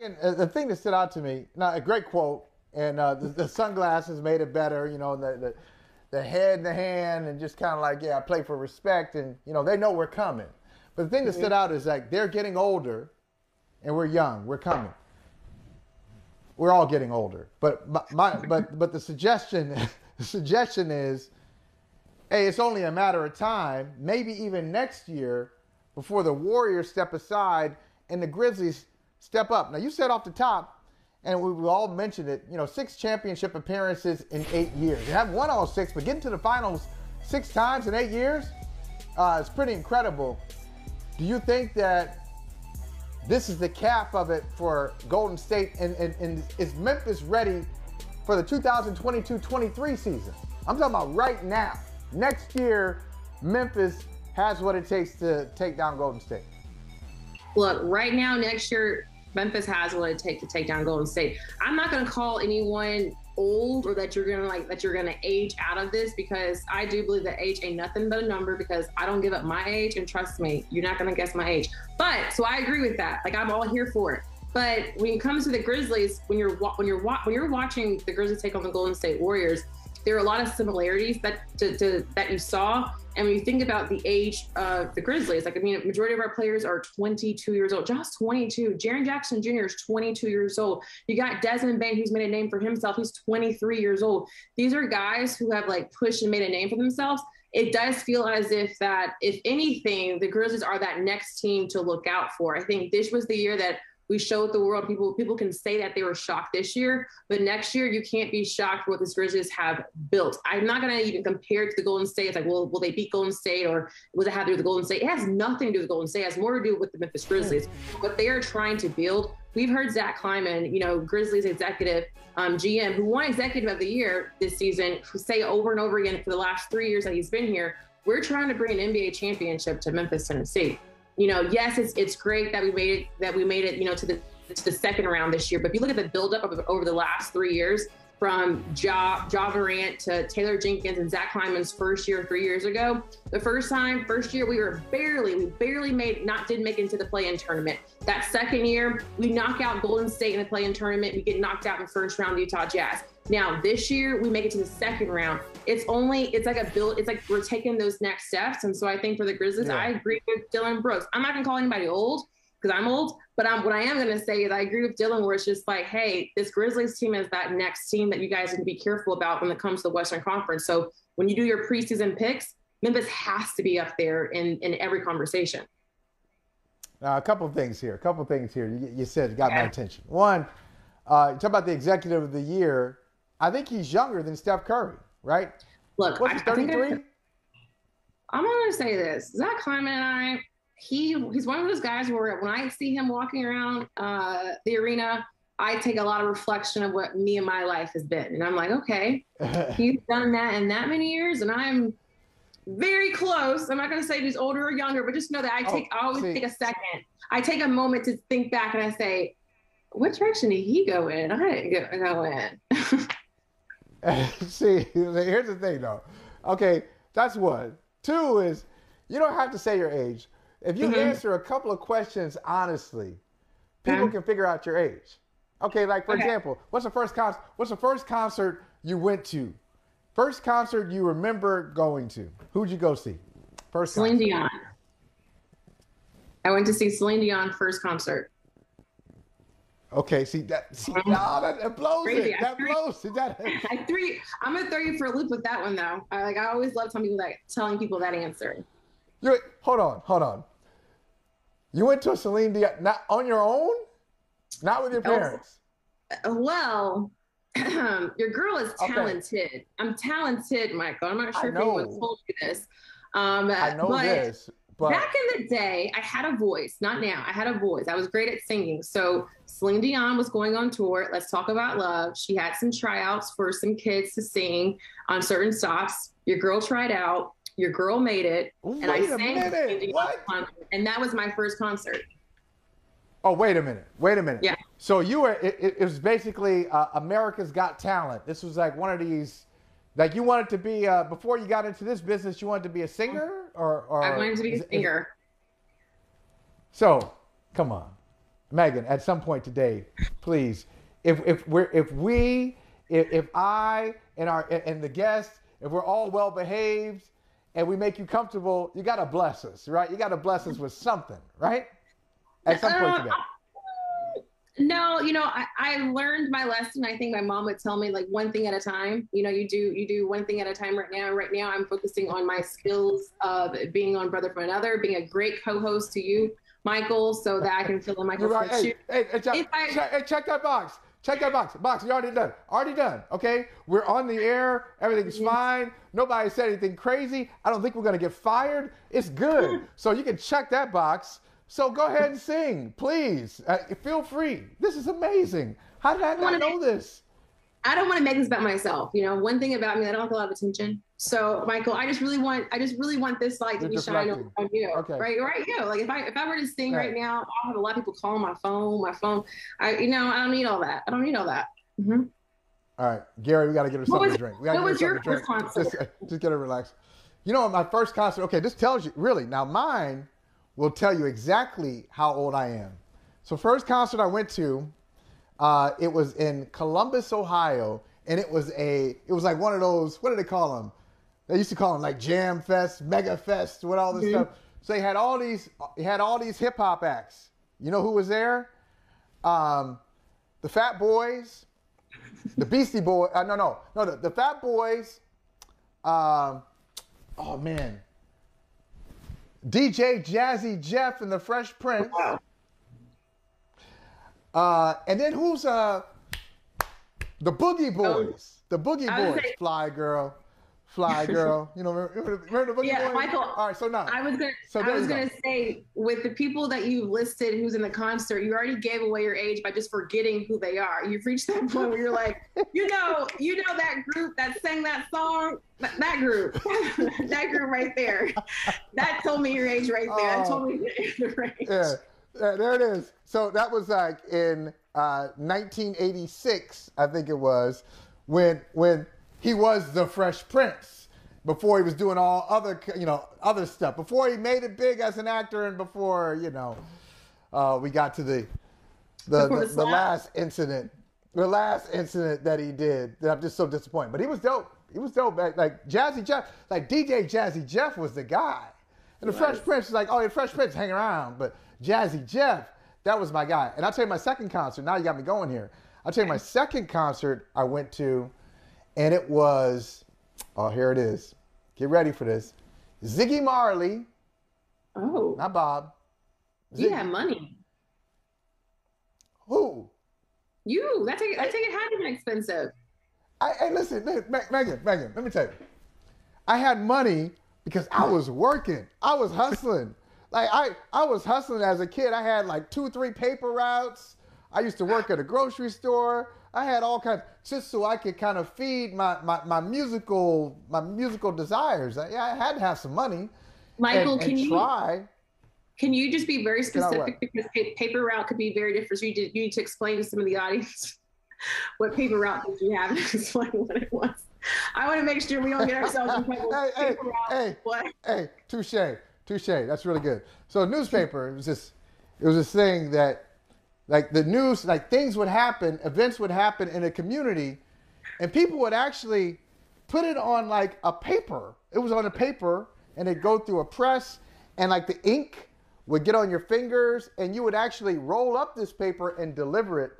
And the thing that stood out to me, now a great quote, and the sunglasses made it better. The head and the hand, and just kind of like, yeah, I play for respect, and they know we're coming. But the thing that stood out is like they're getting older, and we're young. We're coming. We're all getting older. But but the suggestion the suggestion is, hey, it's only a matter of time, maybe even next year, before the Warriors step aside and the Grizzlies step up. Now, you said off the top, and we all mentioned it, 6 championship appearances in 8 years. They haven't won all 6, but getting to the finals 6 times in 8 years is pretty incredible. Do you think that this is the cap of it for Golden State? And is Memphis ready for the 2022-23 season? I'm talking about right now. Next year, Memphis has what it takes to take down Golden State. Look, right now, next year, Memphis has what it takes to take down Golden State. I'm not going to call anyone old or that you're gonna age out of this, because I do believe that age ain't nothing but a number, because I don't give up my age, and trust me, you're not gonna guess my age. But so I agree with that. Like, I'm all here for it. But when it comes to the Grizzlies, when you're watching the Grizzlies take on the Golden State Warriors, there are a lot of similarities that you saw. And when you think about the age of the Grizzlies, like, I mean, majority of our players are 22 years old. Just 22. Jaren Jackson Jr. is 22 years old. You got Desmond Bane, who's made a name for himself. He's 23 years old. These are guys who have like pushed and made a name for themselves. It does feel as if that, if anything, the Grizzlies are that next team to look out for. I think this was the year that we showed the world. People can say that they were shocked this year, but next year you can't be shocked for what the Grizzlies have built. I'm not going to even compare it to the Golden State. It's like, well, will they beat Golden State, or was it have to do with the Golden State? It has nothing to do with Golden State. It has more to do with the Memphis Grizzlies. What they are trying to build. We've heard Zach Kleiman, Grizzlies executive, GM, who won Executive of the Year this season, say over and over again for the last 3 years that he's been here, we're trying to bring an NBA championship to Memphis, Tennessee. Yes, it's great that we made it, to the second round this year. But if you look at the buildup over the last 3 years, from Ja Morant to Taylor Jenkins and Zach Kleiman's first year 3 year ago, first year we barely didn't make it into the play-in tournament. That second year, we knock out Golden State in the play-in tournament. We get knocked out in the first round of Utah Jazz. Now this year we make it to the second round. It's like we're taking those next steps. And so I think for the Grizzlies, yeah. I agree with Dylan Brooks. I'm not gonna call anybody old because I'm old, but what I am gonna say is I agree with Dylan, where it's just like, hey, this Grizzlies team is that next team that you guys need to be careful about when it comes to the Western Conference. So when you do your preseason picks, Memphis has to be up there in every conversation. Now, a couple of things here. You said got my attention. One, you talk about the Executive of the Year. I think he's younger than Steph Curry, right? Look, what's he, 33? I'm going to say this. Zach Kleiman and he's one of those guys where when I see him walking around the arena, I take a lot of reflection of what me and my life has been. And I'm like, okay, he's done that in that many years, and I'm very close. I'm not going to say he's older or younger, but just know that I always take a second. I take a moment to think back, and I say, what direction did he go in? I didn't go in. See, here's the thing, though. Okay, that's one. Two is, you don't have to say your age. If you answer a couple of questions honestly, people can figure out your age. Okay, like for example, what's the first concert you went to? First concert you remember going to? Who'd you go see? Celine Dion. I went to see Celine Dion first concert. Okay, that blows Crazy. it. That blows it. I'm gonna throw you for a loop with that one, though. I always love telling people that answer. Hold on. You went to a Celine Dion, not on your own, not with your parents. Well, your girl is talented. Okay. I'm talented, Michael. I'm not sure if anyone told you this. I know this. But back in the day, I had a voice. Not now. I had a voice. I was great at singing. So Celine Dion was going on tour. Let's Talk About Love. She had some tryouts for some kids to sing on certain stops. Your girl tried out. Your girl made it. And I sang. What? And that was my first concert. Oh, wait a minute. Yeah. So you were, it was basically America's Got Talent. This was like one of these, like you wanted to be, before you got into this business, you wanted to be a singer? Or I wanted to be a singer. So, come on. Meghan, at some point today, please, if I and the guests, if we're all well behaved and we make you comfortable, you gotta bless us, right? You gotta bless us with something, right? At some point today. No, I learned my lesson. I think my mom would tell me, like, one thing at a time. You do one thing at a time right now. Right now, I'm focusing on my skills of being on Brother from Another, being a great co-host to you, Michael, so that I can fill in Michael's shoes. Hey, check that box. Check that box. Box, you already done. Already done, okay? We're on the air. Everything's fine. Nobody said anything crazy. I don't think we're going to get fired. It's good. So you can check that box. So go ahead and sing, please. Feel free. This is amazing. How did I not know this? I don't want to make this about myself. One thing about me, I don't like a lot of attention. So, Michael, I just really want this light to be shining on you. Okay. Right, you. Like if I were to sing right now, I'll have a lot of people calling my phone. I don't need all that. Mm-hmm. All right, Gary, we got to get her something to drink. What was your first concert? Just get her relaxed. My first concert. Okay, this tells you really. Now mine will tell you exactly how old I am. So first concert I went to, it was in Columbus, Ohio, and it was like one of those, what do they call them? They used to call them like Jam Fest, Mega Fest, with all this stuff. So they had all these hip hop acts. You know who was there? The Fat Boys, the Beastie Boys. The Fat Boys. Oh man. DJ Jazzy Jeff and the Fresh Prince. And then who's the Boogie Boys? The Boogie Boys. Fly Girl. Remember the Boogie Boys? Yeah, Michael. All right, so now. I was gonna say, with the people that you listed who's in the concert, you already gave away your age by just forgetting who they are. You've reached that point where you're like, that group that sang that song, that group, that group right there. That told me your age right there. That told me the range. Yeah, there it is. So that was like in 1986, I think it was, when he was the Fresh Prince, before he was doing all other stuff, before he made it big as an actor, and before we got to the last incident that he did, that I'm just so disappointed. But he was dope. Like Jazzy Jeff, like DJ Jazzy Jeff was the guy, and the Fresh Prince was like, oh, the Fresh Prince hang around, but Jazzy Jeff, that was my guy. And I'll tell you my second concert. Now you got me going here. I'll tell you my second concert I went to. And it was, here it is. Get ready for this. Ziggy Marley. Oh. Not Bob. Ziggy. You have money. Who? You. I take it had to be expensive. Hey, listen, Meghan, let me tell you. I had money because I was working. I was hustling. Like I was hustling as a kid. I had like 2-3 paper routes. I used to work at a grocery store. I had all kinds, just so I could kind of feed my musical desires. I had to have some money. Michael, can you just be very specific, because paper route could be very different. So you need to explain to some of the audience what paper route did you have, and explain what it was. I want to make sure we don't get ourselves in trouble. Hey, touche. That's really good. So newspaper, it was this thing that, like the news, like things would happen, events would happen in a community, and people would actually put it on like a paper. It was on a paper, and it'd go through a press, and like the ink would get on your fingers, and you would actually roll up this paper and deliver it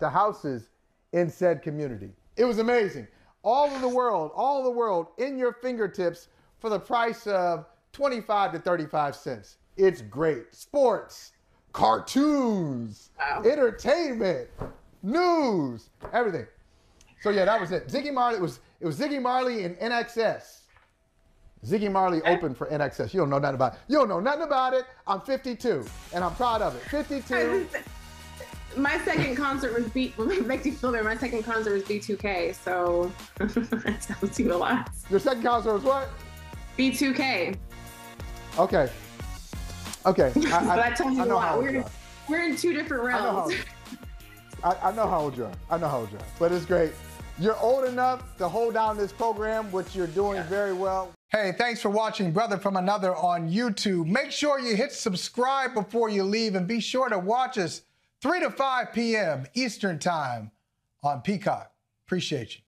to houses in said community. It was amazing. All of the world in your fingertips for the price of 25 to 35 cents. It's great. Sports, cartoons, entertainment, news, everything. So yeah, that was it. Ziggy Marley, it was Ziggy Marley and NXS. Ziggy Marley opened for NXS. You don't know nothing about it. You don't know nothing about it. I'm 52, and I'm proud of it. 52. My second concert was makes you feel better. My second concert was B2K, so that tells you a lot. Your second concert was what? B2K. Okay. But that tells you a lot. We're in two different realms. I know how old you are. But it's great. You're old enough to hold down this program, which you're doing very well. Hey, thanks for watching Brother from Another on YouTube. Make sure you hit subscribe before you leave, and be sure to watch us 3 to 5 p.m. Eastern Time on Peacock. Appreciate you.